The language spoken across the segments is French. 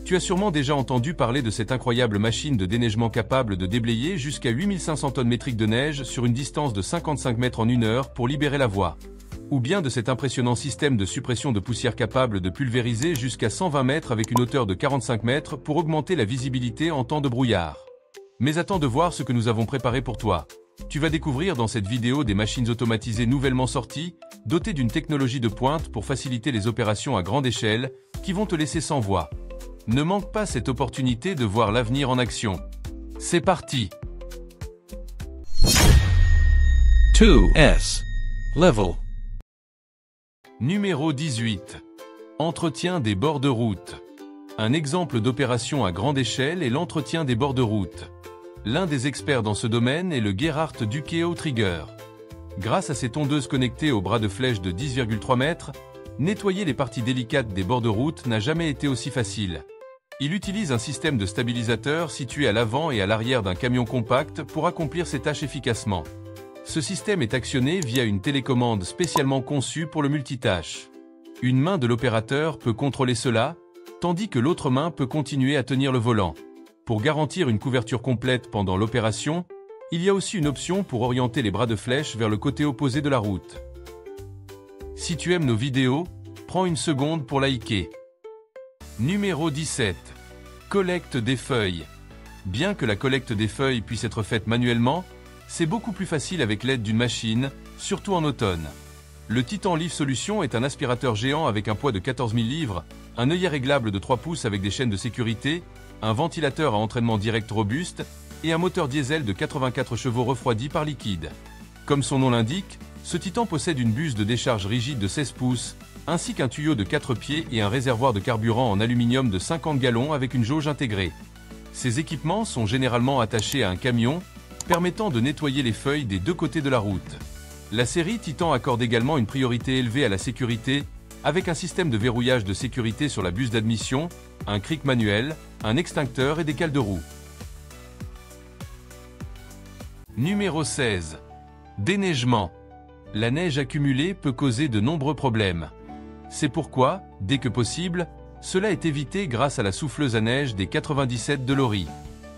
Tu as sûrement déjà entendu parler de cette incroyable machine de déneigement capable de déblayer jusqu'à 8500 tonnes métriques de neige sur une distance de 55 mètres en 1 heure pour libérer la voie. Ou bien de cet impressionnant système de suppression de poussière capable de pulvériser jusqu'à 120 mètres avec une hauteur de 45 mètres pour augmenter la visibilité en temps de brouillard. Mais attends de voir ce que nous avons préparé pour toi. Tu vas découvrir dans cette vidéo des machines automatisées nouvellement sorties, dotées d'une technologie de pointe pour faciliter les opérations à grande échelle, qui vont te laisser sans voix. Ne manque pas cette opportunité de voir l'avenir en action. C'est parti! 2S Level Numéro 18. Entretien des bords de route. Un exemple d'opération à grande échelle est l'entretien des bords de route. L'un des experts dans ce domaine est le Gerhard Duquet Trigger. Grâce à ses tondeuses connectées au bras de flèche de 10,3 mètres, nettoyer les parties délicates des bords de route n'a jamais été aussi facile. Il utilise un système de stabilisateur situé à l'avant et à l'arrière d'un camion compact pour accomplir ses tâches efficacement. Ce système est actionné via une télécommande spécialement conçue pour le multitâche. Une main de l'opérateur peut contrôler cela, tandis que l'autre main peut continuer à tenir le volant. Pour garantir une couverture complète pendant l'opération, il y a aussi une option pour orienter les bras de flèche vers le côté opposé de la route. Si tu aimes nos vidéos, prends une seconde pour liker. Numéro 17. Collecte des feuilles. Bien que la collecte des feuilles puisse être faite manuellement, c'est beaucoup plus facile avec l'aide d'une machine, surtout en automne. Le Titan Leaf Solution est un aspirateur géant avec un poids de 14 000 livres, un œillet réglable de 3 pouces avec des chaînes de sécurité, un ventilateur à entraînement direct robuste et un moteur diesel de 84 chevaux refroidi par liquide. Comme son nom l'indique, ce Titan possède une buse de décharge rigide de 16 pouces, ainsi qu'un tuyau de 4 pieds et un réservoir de carburant en aluminium de 50 gallons avec une jauge intégrée. Ces équipements sont généralement attachés à un camion, permettant de nettoyer les feuilles des deux côtés de la route. La série Titan accorde également une priorité élevée à la sécurité, avec un système de verrouillage de sécurité sur la buse d'admission, un cric manuel, un extincteur et des cales de roue. Numéro 16. Déneigement. La neige accumulée peut causer de nombreux problèmes. C'est pourquoi, dès que possible, cela est évité grâce à la souffleuse à neige des 97 de Lori.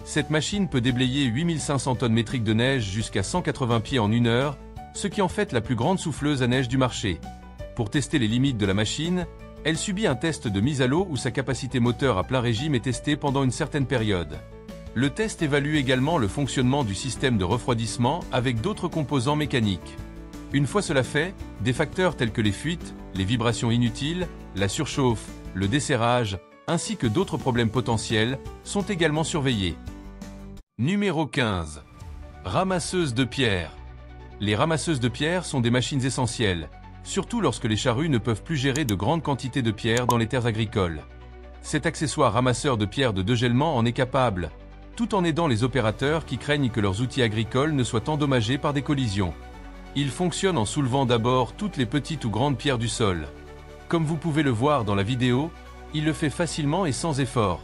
Cette machine peut déblayer 8500 tonnes métriques de neige jusqu'à 180 pieds en 1 heure, ce qui en fait la plus grande souffleuse à neige du marché. Pour tester les limites de la machine, elle subit un test de mise à l'eau où sa capacité moteur à plein régime est testée pendant une certaine période. Le test évalue également le fonctionnement du système de refroidissement avec d'autres composants mécaniques. Une fois cela fait, des facteurs tels que les fuites, les vibrations inutiles, la surchauffe, le desserrage, ainsi que d'autres problèmes potentiels, sont également surveillés. Numéro 15. Ramasseuses de pierres. Les ramasseuses de pierres sont des machines essentielles, surtout lorsque les charrues ne peuvent plus gérer de grandes quantités de pierres dans les terres agricoles. Cet accessoire ramasseur de pierres de dégellement en est capable, tout en aidant les opérateurs qui craignent que leurs outils agricoles ne soient endommagés par des collisions. Il fonctionne en soulevant d'abord toutes les petites ou grandes pierres du sol. Comme vous pouvez le voir dans la vidéo, il le fait facilement et sans effort.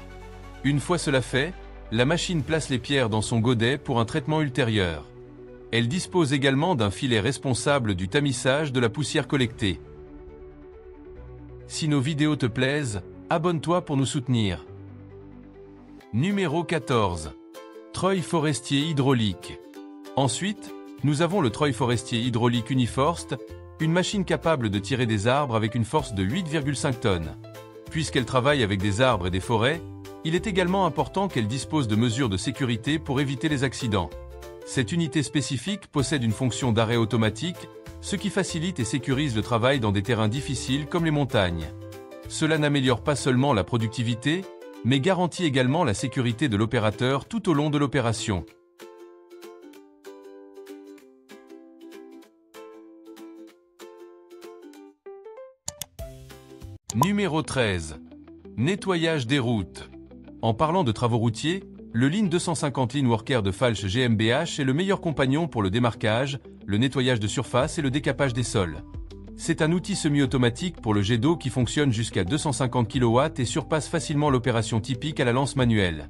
Une fois cela fait, la machine place les pierres dans son godet pour un traitement ultérieur. Elle dispose également d'un filet responsable du tamissage de la poussière collectée. Si nos vidéos te plaisent, abonne-toi pour nous soutenir. Numéro 14. Treuil forestier hydraulique. Ensuite, nous avons le treuil forestier hydraulique Uniforst, une machine capable de tirer des arbres avec une force de 8,5 tonnes. Puisqu'elle travaille avec des arbres et des forêts, il est également important qu'elle dispose de mesures de sécurité pour éviter les accidents. Cette unité spécifique possède une fonction d'arrêt automatique, ce qui facilite et sécurise le travail dans des terrains difficiles comme les montagnes. Cela n'améliore pas seulement la productivité, mais garantit également la sécurité de l'opérateur tout au long de l'opération. Numéro 13. Nettoyage des routes. En parlant de travaux routiers, le Line 250 Line Worker de Falch GmbH est le meilleur compagnon pour le démarquage, le nettoyage de surface et le décapage des sols. C'est un outil semi-automatique pour le jet d'eau qui fonctionne jusqu'à 250 kW et surpasse facilement l'opération typique à la lance manuelle.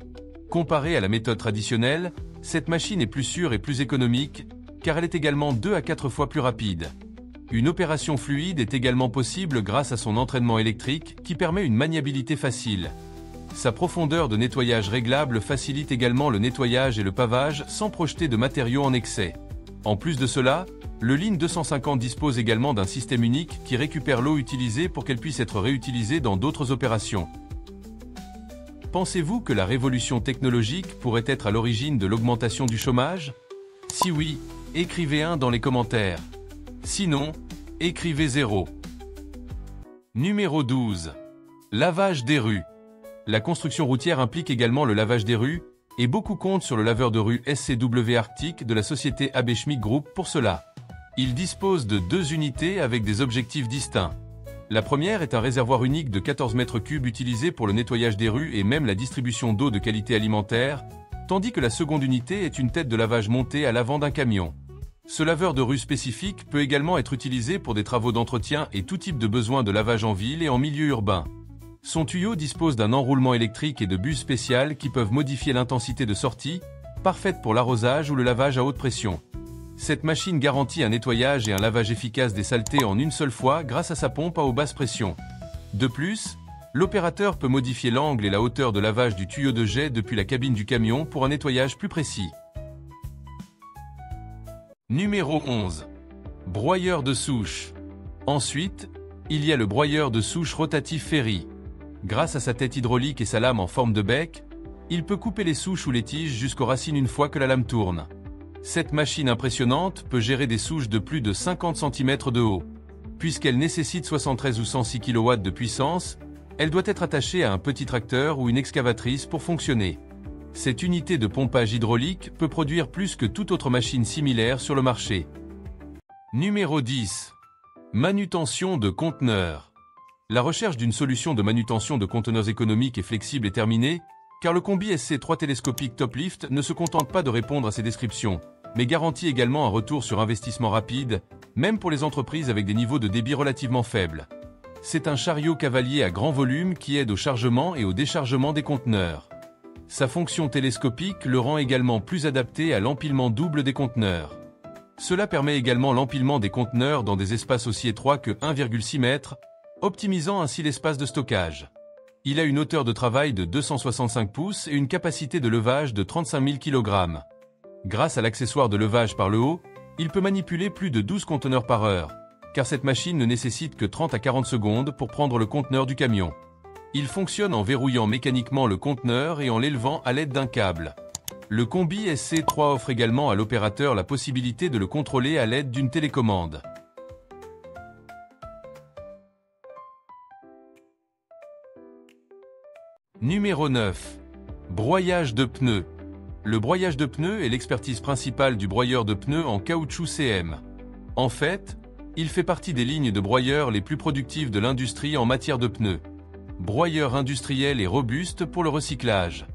Comparée à la méthode traditionnelle, cette machine est plus sûre et plus économique, car elle est également 2 à 4 fois plus rapide. Une opération fluide est également possible grâce à son entraînement électrique qui permet une maniabilité facile. Sa profondeur de nettoyage réglable facilite également le nettoyage et le pavage sans projeter de matériaux en excès. En plus de cela, le Lean 250 dispose également d'un système unique qui récupère l'eau utilisée pour qu'elle puisse être réutilisée dans d'autres opérations. Pensez-vous que la révolution technologique pourrait être à l'origine de l'augmentation du chômage? Si oui, écrivez 1 dans les commentaires. Sinon, écrivez 0. Numéro 12. Lavage des rues. La construction routière implique également le lavage des rues, et beaucoup comptent sur le laveur de rue SCW Arctic de la société AB Schmick Group pour cela. Il dispose de 2 unités avec des objectifs distincts. La première est un réservoir unique de 14 mètres cubes utilisé pour le nettoyage des rues et même la distribution d'eau de qualité alimentaire, tandis que la seconde unité est une tête de lavage montée à l'avant d'un camion. Ce laveur de rue spécifique peut également être utilisé pour des travaux d'entretien et tout type de besoin de lavage en ville et en milieu urbain. Son tuyau dispose d'un enroulement électrique et de buses spéciales qui peuvent modifier l'intensité de sortie, parfaite pour l'arrosage ou le lavage à haute pression. Cette machine garantit un nettoyage et un lavage efficace des saletés en une seule fois grâce à sa pompe à eau basse pression. De plus, l'opérateur peut modifier l'angle et la hauteur de lavage du tuyau de jet depuis la cabine du camion pour un nettoyage plus précis. Numéro 11. Broyeur de souche. Ensuite, il y a le broyeur de souche rotatif Ferry. Grâce à sa tête hydraulique et sa lame en forme de bec, il peut couper les souches ou les tiges jusqu'aux racines une fois que la lame tourne. Cette machine impressionnante peut gérer des souches de plus de 50 cm de haut. Puisqu'elle nécessite 73 ou 106 kW de puissance, elle doit être attachée à un petit tracteur ou une excavatrice pour fonctionner. Cette unité de pompage hydraulique peut produire plus que toute autre machine similaire sur le marché. Numéro 10. Manutention de conteneurs. La recherche d'une solution de manutention de conteneurs économiques et flexibles est terminée, car le combi SC3 télescopique Top Lift ne se contente pas de répondre à ces descriptions, mais garantit également un retour sur investissement rapide, même pour les entreprises avec des niveaux de débit relativement faibles. C'est un chariot cavalier à grand volume qui aide au chargement et au déchargement des conteneurs. Sa fonction télescopique le rend également plus adapté à l'empilement double des conteneurs. Cela permet également l'empilement des conteneurs dans des espaces aussi étroits que 1,6 m, optimisant ainsi l'espace de stockage. Il a une hauteur de travail de 265 pouces et une capacité de levage de 35 000 kg. Grâce à l'accessoire de levage par le haut, il peut manipuler plus de 12 conteneurs par heure, car cette machine ne nécessite que 30 à 40 secondes pour prendre le conteneur du camion. Il fonctionne en verrouillant mécaniquement le conteneur et en l'élevant à l'aide d'un câble. Le combi SC3 offre également à l'opérateur la possibilité de le contrôler à l'aide d'une télécommande. Numéro 9. Broyage de pneus. Le broyage de pneus est l'expertise principale du broyeur de pneus en caoutchouc CM. En fait, il fait partie des lignes de broyeurs les plus productives de l'industrie en matière de pneus. Broyeur industriel et robuste pour le recyclage.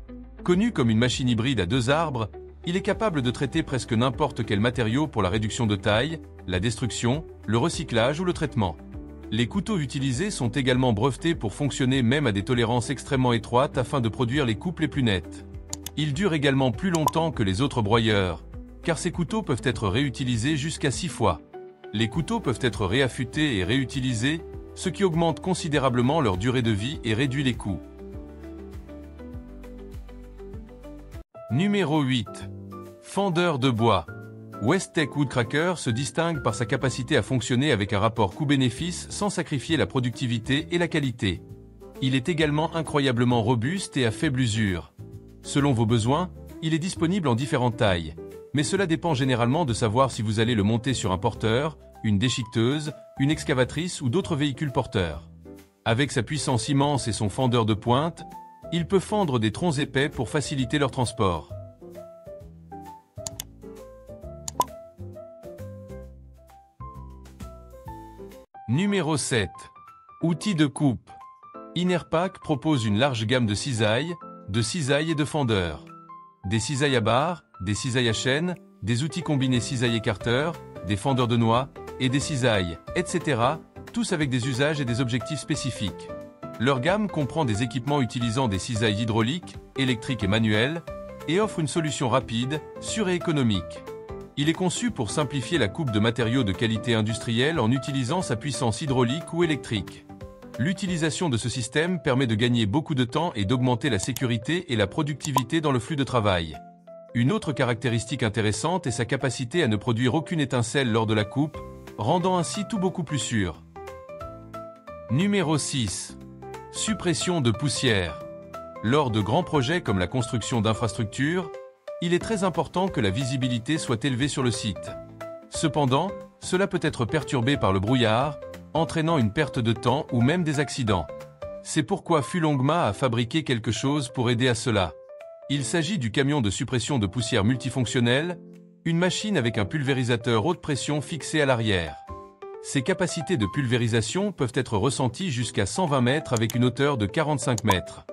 Connu comme une machine hybride à 2 arbres, il est capable de traiter presque n'importe quel matériau pour la réduction de taille, la destruction, le recyclage ou le traitement. Les couteaux utilisés sont également brevetés pour fonctionner même à des tolérances extrêmement étroites afin de produire les coupes les plus nettes. Ils durent également plus longtemps que les autres broyeurs, car ces couteaux peuvent être réutilisés jusqu'à 6 fois. Les couteaux peuvent être réaffûtés et réutilisés, ce qui augmente considérablement leur durée de vie et réduit les coûts. Numéro 8. Fendeur de bois. Westech Woodcracker se distingue par sa capacité à fonctionner avec un rapport coût-bénéfice sans sacrifier la productivité et la qualité. Il est également incroyablement robuste et à faible usure. Selon vos besoins, il est disponible en différentes tailles, mais cela dépend généralement de savoir si vous allez le monter sur un porteur, une déchiqueteuse, une excavatrice ou d'autres véhicules porteurs. Avec sa puissance immense et son fendeur de pointe, il peut fendre des troncs épais pour faciliter leur transport. Numéro 7. Outils de coupe. Inerpac propose une large gamme de cisailles et de fendeurs. Des cisailles à barre, des cisailles à chaîne, des outils combinés cisaille écarteur, des fendeurs de noix et des cisailles, etc., tous avec des usages et des objectifs spécifiques. Leur gamme comprend des équipements utilisant des cisailles hydrauliques, électriques et manuelles, et offre une solution rapide, sûre et économique. Il est conçu pour simplifier la coupe de matériaux de qualité industrielle en utilisant sa puissance hydraulique ou électrique. L'utilisation de ce système permet de gagner beaucoup de temps et d'augmenter la sécurité et la productivité dans le flux de travail. Une autre caractéristique intéressante est sa capacité à ne produire aucune étincelle lors de la coupe, rendant ainsi tout beaucoup plus sûr. Numéro 6. Suppression de poussière. Lors de grands projets comme la construction d'infrastructures, il est très important que la visibilité soit élevée sur le site. Cependant, cela peut être perturbé par le brouillard, entraînant une perte de temps ou même des accidents. C'est pourquoi Fulongma a fabriqué quelque chose pour aider à cela. Il s'agit du camion de suppression de poussière multifonctionnel, une machine avec un pulvérisateur haute pression fixé à l'arrière. Ses capacités de pulvérisation peuvent être ressenties jusqu'à 120 mètres avec une hauteur de 45 mètres.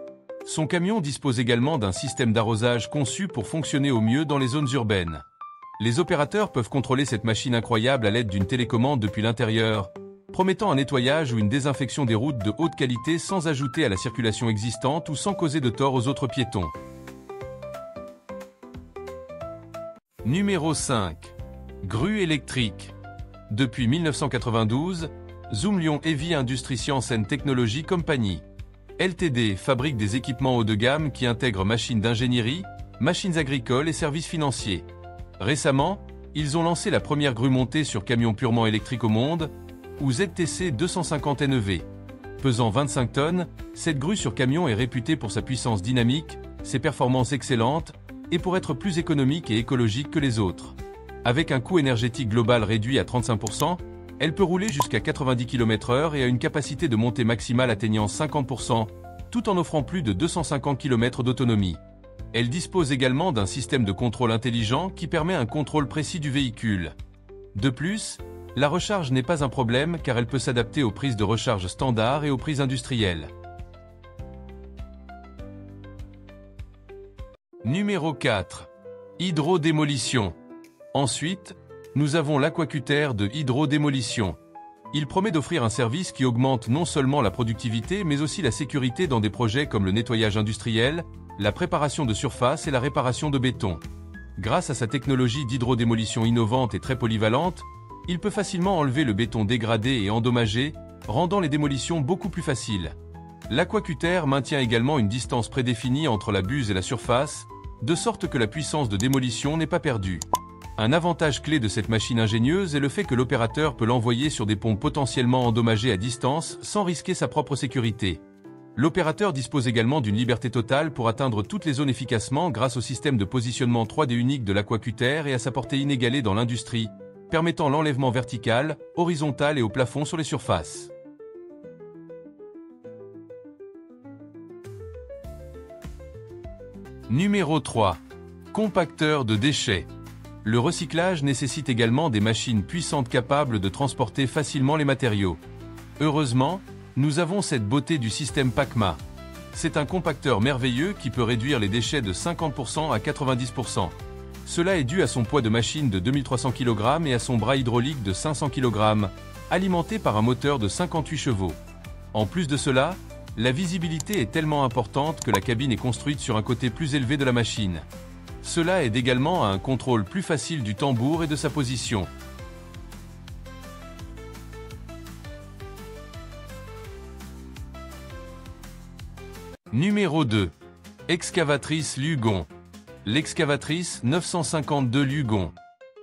Son camion dispose également d'un système d'arrosage conçu pour fonctionner au mieux dans les zones urbaines. Les opérateurs peuvent contrôler cette machine incroyable à l'aide d'une télécommande depuis l'intérieur, promettant un nettoyage ou une désinfection des routes de haute qualité sans ajouter à la circulation existante ou sans causer de tort aux autres piétons. Numéro 5. Grue électrique. Depuis 1992, Zoomlion Heavy Industry Science and Technology Company Ltd. fabrique des équipements haut de gamme qui intègrent machines d'ingénierie, machines agricoles et services financiers. Récemment, ils ont lancé la première grue montée sur camion purement électrique au monde, ou ZTC 250 NEV. Pesant 25 tonnes, cette grue sur camion est réputée pour sa puissance dynamique, ses performances excellentes, et pour être plus économique et écologique que les autres. Avec un coût énergétique global réduit à 35%, elle peut rouler jusqu'à 90 km/h et a une capacité de montée maximale atteignant 50%, tout en offrant plus de 250 km d'autonomie. Elle dispose également d'un système de contrôle intelligent qui permet un contrôle précis du véhicule. De plus, la recharge n'est pas un problème car elle peut s'adapter aux prises de recharge standard et aux prises industrielles. Numéro 4. Hydrodémolition. Ensuite, nous avons l'Aquacutter de hydrodémolition. Il promet d'offrir un service qui augmente non seulement la productivité mais aussi la sécurité dans des projets comme le nettoyage industriel, la préparation de surface et la réparation de béton. Grâce à sa technologie d'hydrodémolition innovante et très polyvalente, il peut facilement enlever le béton dégradé et endommagé, rendant les démolitions beaucoup plus faciles. L'Aquacutter maintient également une distance prédéfinie entre la buse et la surface, de sorte que la puissance de démolition n'est pas perdue. Un avantage clé de cette machine ingénieuse est le fait que l'opérateur peut l'envoyer sur des ponts potentiellement endommagés à distance sans risquer sa propre sécurité. L'opérateur dispose également d'une liberté totale pour atteindre toutes les zones efficacement grâce au système de positionnement 3D unique de l'Aquacutter et à sa portée inégalée dans l'industrie, permettant l'enlèvement vertical, horizontal et au plafond sur les surfaces. Numéro 3. Compacteur de déchets. Le recyclage nécessite également des machines puissantes capables de transporter facilement les matériaux. Heureusement, nous avons cette beauté du système PACMA. C'est un compacteur merveilleux qui peut réduire les déchets de 50% à 90%. Cela est dû à son poids de machine de 2300 kg et à son bras hydraulique de 500 kg, alimenté par un moteur de 58 chevaux. En plus de cela, la visibilité est tellement importante que la cabine est construite sur un côté plus élevé de la machine. Cela aide également à un contrôle plus facile du tambour et de sa position. Numéro 2. Excavatrice Lugon. L'excavatrice 952 Lugon.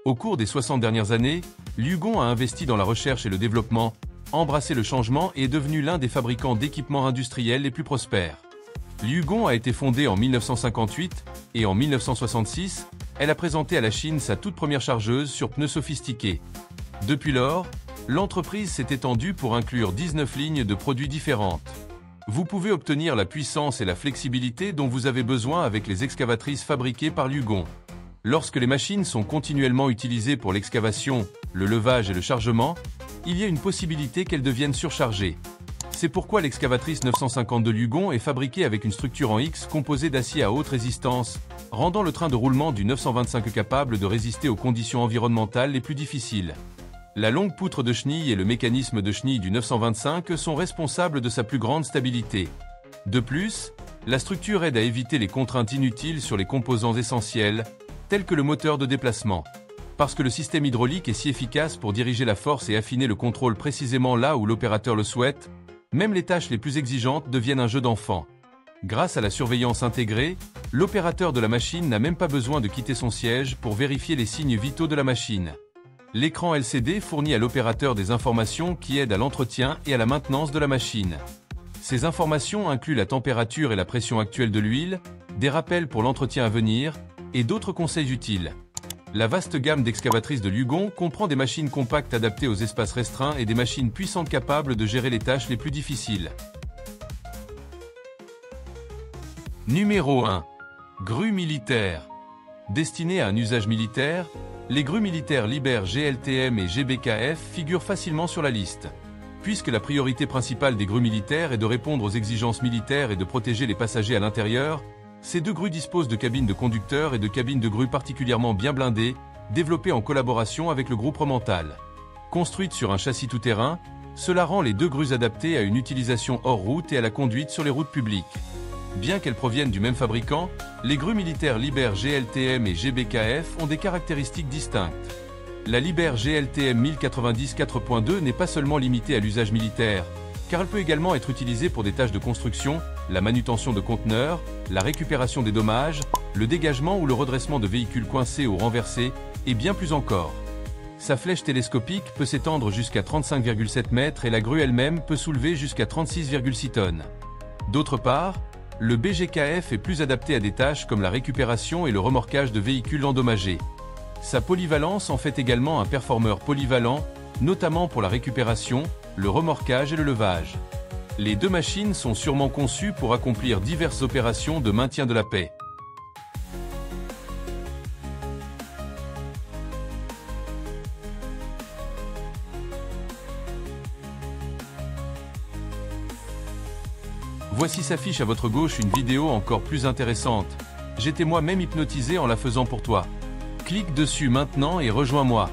Au cours des 60 dernières années, Lugon a investi dans la recherche et le développement, embrassé le changement et est devenu l'un des fabricants d'équipements industriels les plus prospères. Lugon a été fondée en 1958 et en 1966, elle a présenté à la Chine sa toute première chargeuse sur pneus sophistiqués. Depuis lors, l'entreprise s'est étendue pour inclure 19 lignes de produits différentes. Vous pouvez obtenir la puissance et la flexibilité dont vous avez besoin avec les excavatrices fabriquées par Lugon. Lorsque les machines sont continuellement utilisées pour l'excavation, le levage et le chargement, il y a une possibilité qu'elles deviennent surchargées. C'est pourquoi l'excavatrice 952 Lugon est fabriquée avec une structure en X composée d'acier à haute résistance, rendant le train de roulement du 925 capable de résister aux conditions environnementales les plus difficiles. La longue poutre de chenille et le mécanisme de chenille du 925 sont responsables de sa plus grande stabilité. De plus, la structure aide à éviter les contraintes inutiles sur les composants essentiels, tels que le moteur de déplacement. Parce que le système hydraulique est si efficace pour diriger la force et affiner le contrôle précisément là où l'opérateur le souhaite, Même les tâches les plus exigeantes deviennent un jeu d'enfant. Grâce à la surveillance intégrée, l'opérateur de la machine n'a même pas besoin de quitter son siège pour vérifier les signes vitaux de la machine. L'écran LCD fournit à l'opérateur des informations qui aident à l'entretien et à la maintenance de la machine. Ces informations incluent la température et la pression actuelle de l'huile, des rappels pour l'entretien à venir, et d'autres conseils utiles. La vaste gamme d'excavatrices de Lugon comprend des machines compactes adaptées aux espaces restreints et des machines puissantes capables de gérer les tâches les plus difficiles. Numéro 1. Grue militaire. Destinées à un usage militaire, les grues militaires Liber GLTM et GBKF figurent facilement sur la liste. Puisque la priorité principale des grues militaires est de répondre aux exigences militaires et de protéger les passagers à l'intérieur, ces deux grues disposent de cabines de conducteurs et de cabines de grues particulièrement bien blindées, développées en collaboration avec le groupe Romental. Construites sur un châssis tout-terrain, cela rend les deux grues adaptées à une utilisation hors route et à la conduite sur les routes publiques. Bien qu'elles proviennent du même fabricant, les grues militaires Liber GLTM et GBKF ont des caractéristiques distinctes. La Liber GLTM 1090 4.2 n'est pas seulement limitée à l'usage militaire, car elle peut également être utilisée pour des tâches de construction, la manutention de conteneurs, la récupération des dommages, le dégagement ou le redressement de véhicules coincés ou renversés, et bien plus encore. Sa flèche télescopique peut s'étendre jusqu'à 35,7 mètres et la grue elle-même peut soulever jusqu'à 36,6 tonnes. D'autre part, le BGKF est plus adapté à des tâches comme la récupération et le remorquage de véhicules endommagés. Sa polyvalence en fait également un performeur polyvalent, notamment pour la récupération, le remorquage et le levage. Les deux machines sont sûrement conçues pour accomplir diverses opérations de maintien de la paix. Voici s'affiche à votre gauche une vidéo encore plus intéressante. J'étais moi-même hypnotisé en la faisant pour toi. Clique dessus maintenant et rejoins-moi.